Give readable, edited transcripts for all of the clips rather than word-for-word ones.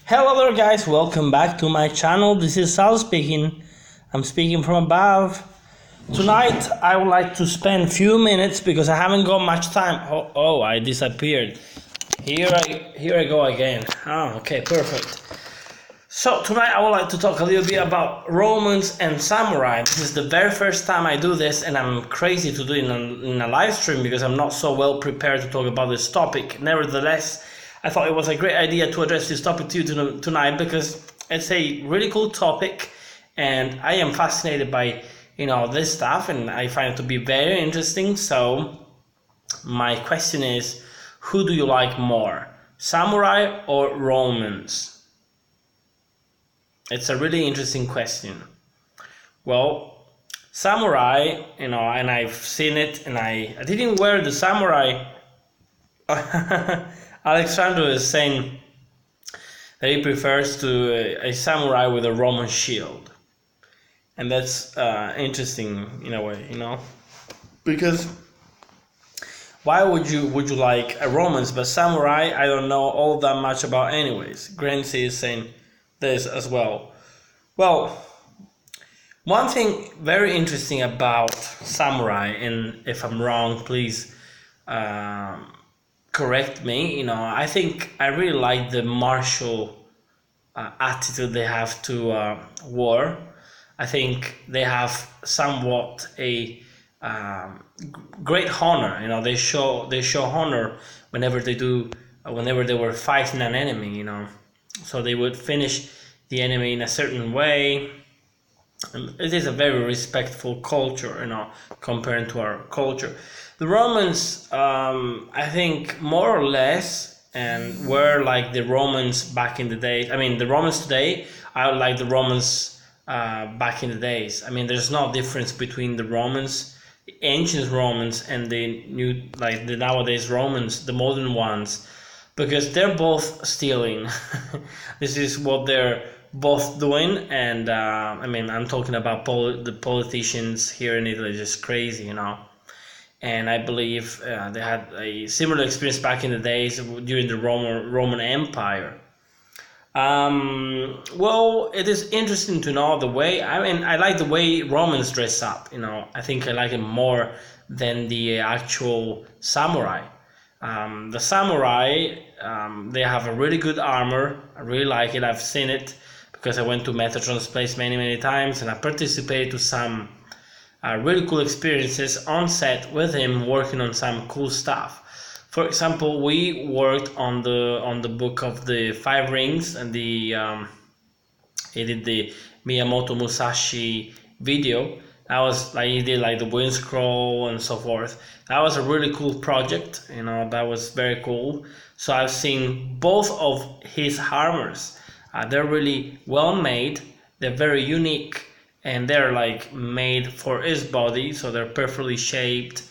Hello there guys, welcome back to my channel. This is Sal speaking. I'm speaking from above. Tonight I would like to spend few minutes because I haven't got much time. Oh, I disappeared. Here I go again. Okay, perfect. So tonight I would like to talk a little bit about Romans and samurai. This is the very first time I do this, and I'm crazy to do it in a live stream because I'm not so well prepared to talk about this topic. Nevertheless, I thought it was a great idea to address this topic to you tonight because it's a really cool topic, and I am fascinated by this stuff, and I find it to be very interesting. So my question is, who do you like more, samurai or Romans? It's a really interesting question. Well, samurai, and I've seen it, and I didn't wear the samurai. Alexandro is saying that he prefers to a samurai with a Roman shield, and that's interesting in a way, because why would you like a Romans but samurai? I don't know all that much about anyways. Grancy is saying this as well. Well, one thing very interesting about samurai, and if I'm wrong, please correct me. I think I really like the martial attitude they have to war. I think they have somewhat a great honor. They show honor whenever they were fighting an enemy. So they would finish the enemy in a certain way. And it is a very respectful culture, compared to our culture. The Romans, I think, more or less, and were like the Romans back in the day. I mean, the Romans today are like the Romans back in the days. I mean, there's no difference between the Romans, the ancient Romans, and the the nowadays Romans, the modern ones, because they're both stealing. This is what they're both doing, and I'm talking about the politicians here in Italy, just crazy, And I believe they had a similar experience back in the days during the Roman Empire. Well, it is interesting to know the way. I like the way Romans dress up. I think I like it more than the actual samurai. The samurai, they have a really good armor. I really like it. I've seen it because I went to Metatron's place many times, and I participated to some really cool experiences on set with him, working on some cool stuff. For example, we worked on the book of the Five Rings, and he did the Miyamoto Musashi video. That was he did the Wind Scroll and so forth. That was a really cool project. That was very cool. So I've seen both of his armors. They're really well made. They're very unique, and they're made for his body, so they're perfectly shaped.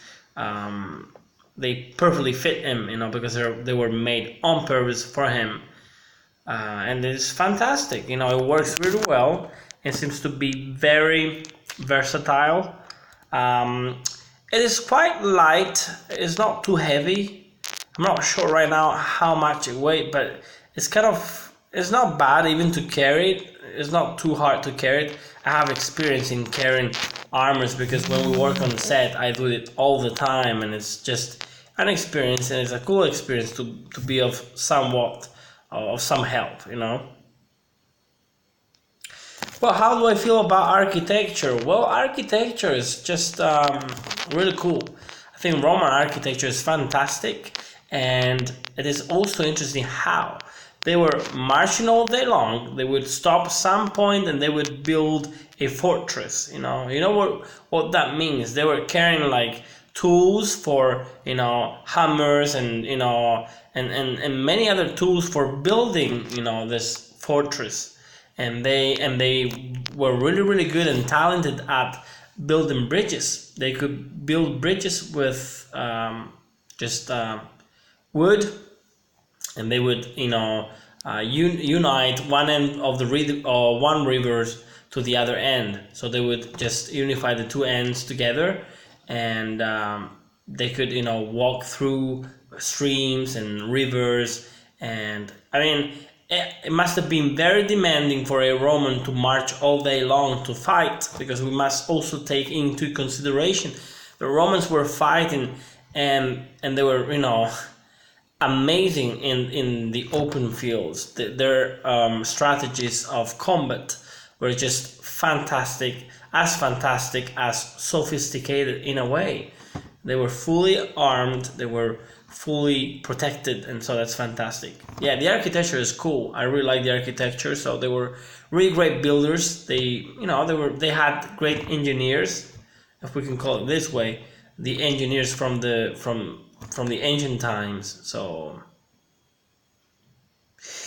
They perfectly fit him, because they were made on purpose for him, and it's fantastic. It works really well. It seems to be very versatile. It is quite light. It's not too heavy. I'm not sure right now how much it weighs, but it's not bad even to carry it. It's not too hard to carry it. I have experience in carrying armors because when we work on set, I do it all the time, and it's just an experience, and it's a cool experience to be of some help, Well, how do I feel about architecture? Well, architecture is just really cool. I think Roman architecture is fantastic, and it is also interesting how they were marching all day long. They would stop some point and they would build a fortress. You know what that means. They were carrying tools for hammers and and many other tools for building this fortress. And they were really good and talented at building bridges. They could build bridges with just wood, and they would unite one end of the one river to the other end. So they would just unify the two ends together, and they could walk through streams and rivers. And it must have been very demanding for a Roman to march all day long to fight, because we must also take into consideration the Romans were fighting, and they were, amazing in the open fields. Their strategies of combat were just fantastic as sophisticated in a way. They were fully armed, they were fully protected, and so that's fantastic. Yeah, the architecture is cool. I really like the architecture. So they were really great builders. They had great engineers, if we can call it this way, the engineers from the ancient times. So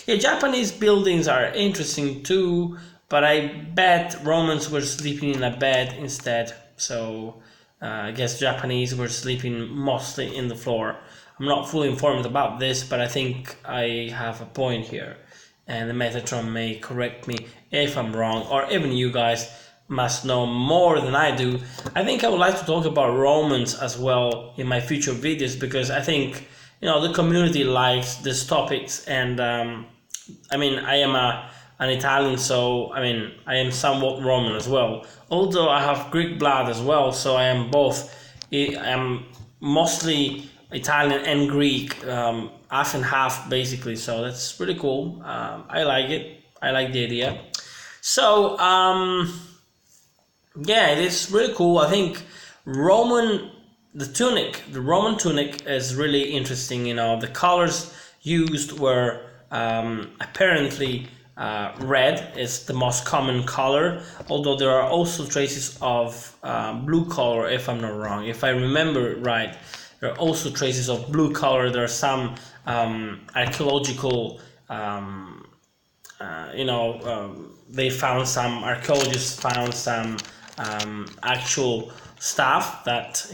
yeah, Japanese buildings are interesting too, but I bet Romans were sleeping in a bed instead. So I guess Japanese were sleeping mostly in the floor. I'm not fully informed about this, but I think I have a point here, and the Metatron may correct me if I'm wrong, or even you guys must know more than I do. I think I would like to talk about Romans as well in my future videos, because I think the community likes these topics, and I am an Italian, so I am somewhat Roman as well, although I have Greek blood as well, so I am both. I am mostly Italian and Greek, half and half basically, so that's really cool. I like it. I like the idea. So yeah, it is really cool. I think the Roman tunic is really interesting. The colors used were apparently red is the most common color, although there are also traces of blue color, if I'm not wrong. If I remember right, there are also traces of blue color. There are some archaeological, archaeologists found some actual stuff that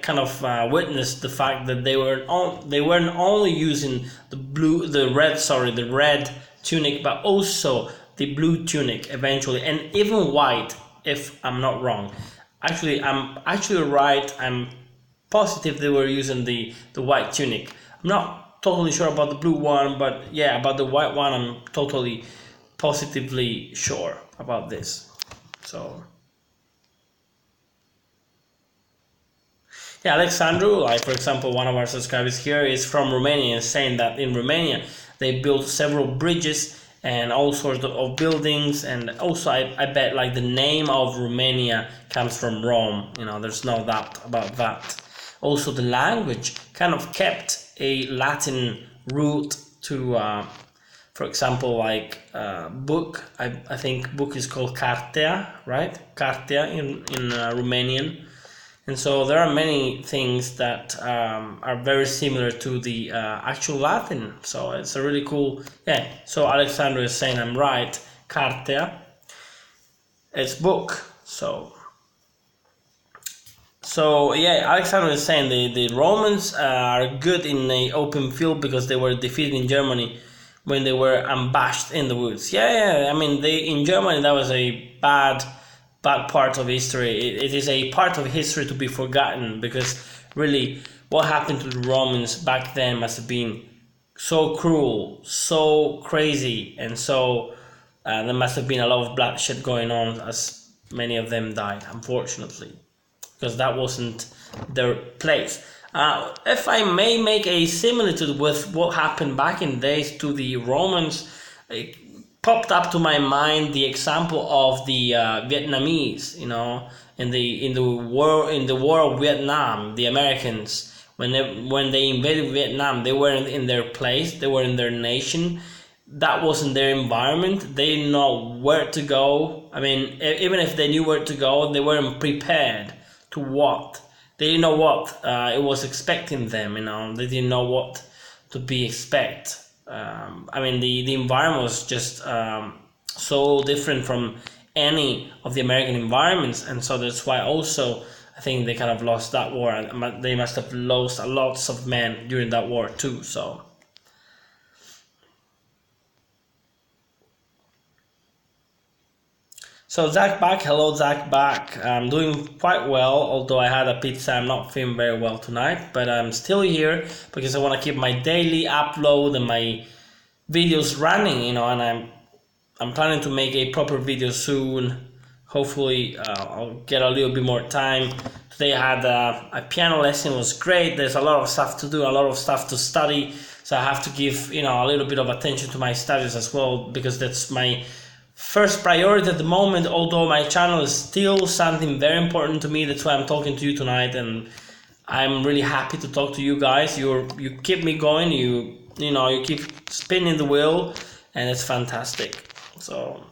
kind of witnessed the fact that they weren't only using the red tunic, but also the blue tunic eventually, and even white, if I'm not wrong. Actually, I'm actually right. I'm positive they were using the white tunic. I'm not totally sure about the blue one, but yeah, about the white one I'm totally positively sure about this. So yeah, Alexandru, like for example, one of our subscribers here is from Romania, and saying that in Romania they built several bridges and all sorts of buildings, and also I bet like the name of Romania comes from Rome. There's no doubt about that. Also, the language kind of kept a Latin root to, for example, like book. I think book is called cartea, right? Cartea in Romanian. And so there are many things that are very similar to the actual Latin. So it's a really cool, yeah. So Alexander is saying I'm right. Cartea, it's book. So yeah, Alexander is saying the Romans are good in the open field because they were defeated in Germany when they were ambushed in the woods. Yeah. In Germany that was a bad part of history. It is a part of history to be forgotten, because really what happened to the Romans back then must have been so cruel, so crazy, and so there must have been a lot of bloodshed going on, as many of them died, unfortunately, because that wasn't their place. If I may make a similitude with what happened back in days to the Romans, it popped up to my mind the example of the Vietnamese, in the war of Vietnam. The Americans, when they invaded Vietnam, they weren't in their place, they were in their nation. That wasn't their environment. They didn't know where to go. Even if they knew where to go, they weren't prepared to what. They didn't know what it was expecting them. They didn't know what to be expect. The environment was just so different from any of the American environments, and so that's why also I think they kind of lost that war. They must have lost lots of men during that war too. So Zach back, hello Zach back. I'm doing quite well, although I had a pizza. I'm not feeling very well tonight, but I'm still here because I want to keep my daily upload and my videos running, you know, and I'm planning to make a proper video soon. Hopefully, I'll get a little bit more time. Today I had a piano lesson. It was great. There's a lot of stuff to do, a lot of stuff to study. So I have to give, you know, a little bit of attention to my studies as well, because that's my first priority at the moment. Although my channel is still something very important to me. That's why I'm talking to you tonight, and I'm really happy to talk to you guys. You keep me going. You know, you keep spinning the wheel, and it's fantastic. So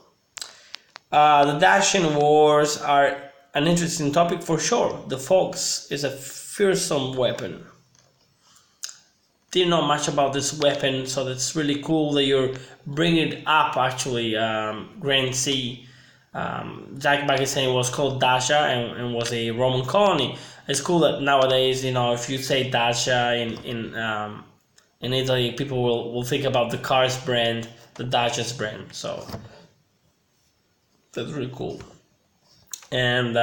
the Dacian Wars are an interesting topic for sure. The Fox is a fearsome weapon. Didn't know much about this weapon, so that's really cool that you're bringing it up. Actually, Grand C. Jack back is saying it was called Dacia and was a Roman colony. It's cool that nowadays, you know, if you say Dacia in Italy, people will think about the cars brand, the Dacia's brand. So that's really cool. And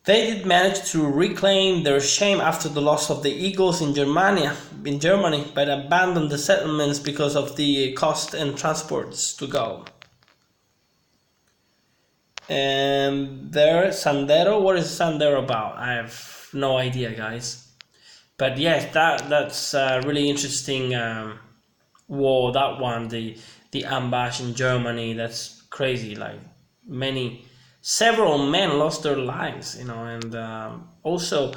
they did manage to reclaim their shame after the loss of the Eagles in Germany, but abandoned the settlements because of the cost and transports to go. And there, Sandero. What is Sandero about? I have no idea, guys. But yes, that's really interesting war. That one, the ambush in Germany. That's crazy. Like several men lost their lives, you know, and also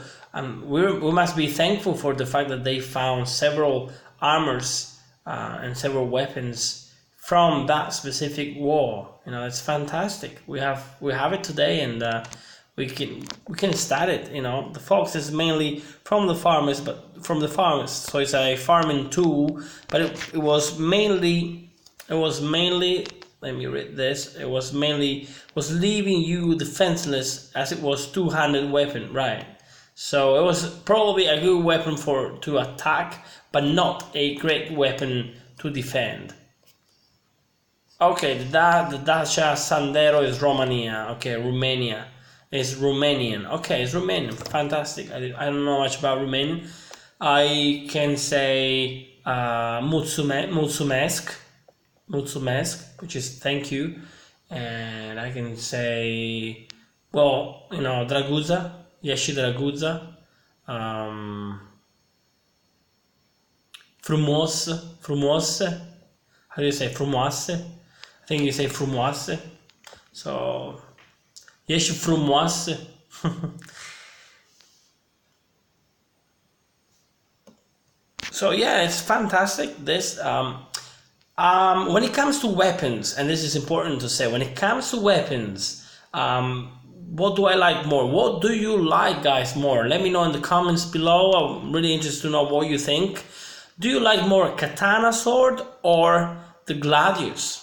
we must be thankful for the fact that they found several armors and several weapons from that specific war. You know, it's fantastic. We have it today, and we can start it. You know, the Fox is mainly from the farmers, so it's a farming tool, but it was mainly. Let me read this. It was leaving you defenseless, as it was two-handed weapon, right? So it was probably a good weapon to attack, but not a great weapon to defend. Okay, the Dacia Sandero is Romania. Okay, Romania is Romanian. Okay, it's Romanian. Fantastic. I don't know much about Romanian. I can say mulțumesc, which is thank you, and I can say, well, you know, Draguzza, Yeshi Draguzza, frumos. How do you say frumoase? I think you say frumoase. So, Yeshi frumoase. So yeah, it's fantastic. This when it comes to weapons, and this is important to say, when it comes to weapons, what do I like more? What do you like, guys, more? Let me know in the comments below. I'm really interested to know what you think. Do you like more katana sword or the gladius?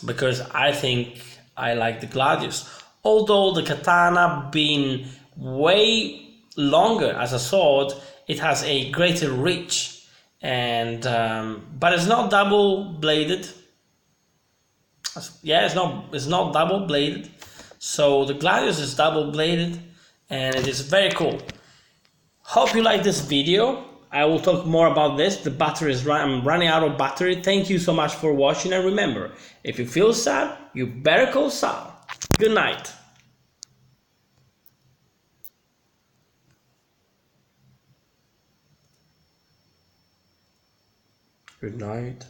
Because I think I like the gladius. Although the katana being way longer as a sword, it has a greater reach, and but it's not double bladed. Yeah, it's not double bladed. So the gladius is double bladed, and it is very cool. Hope you like this video. I will talk more about this. The battery is I'm running out of battery. Thank you so much for watching, and remember, if you feel sad, you better call Sal. Good night. Good night.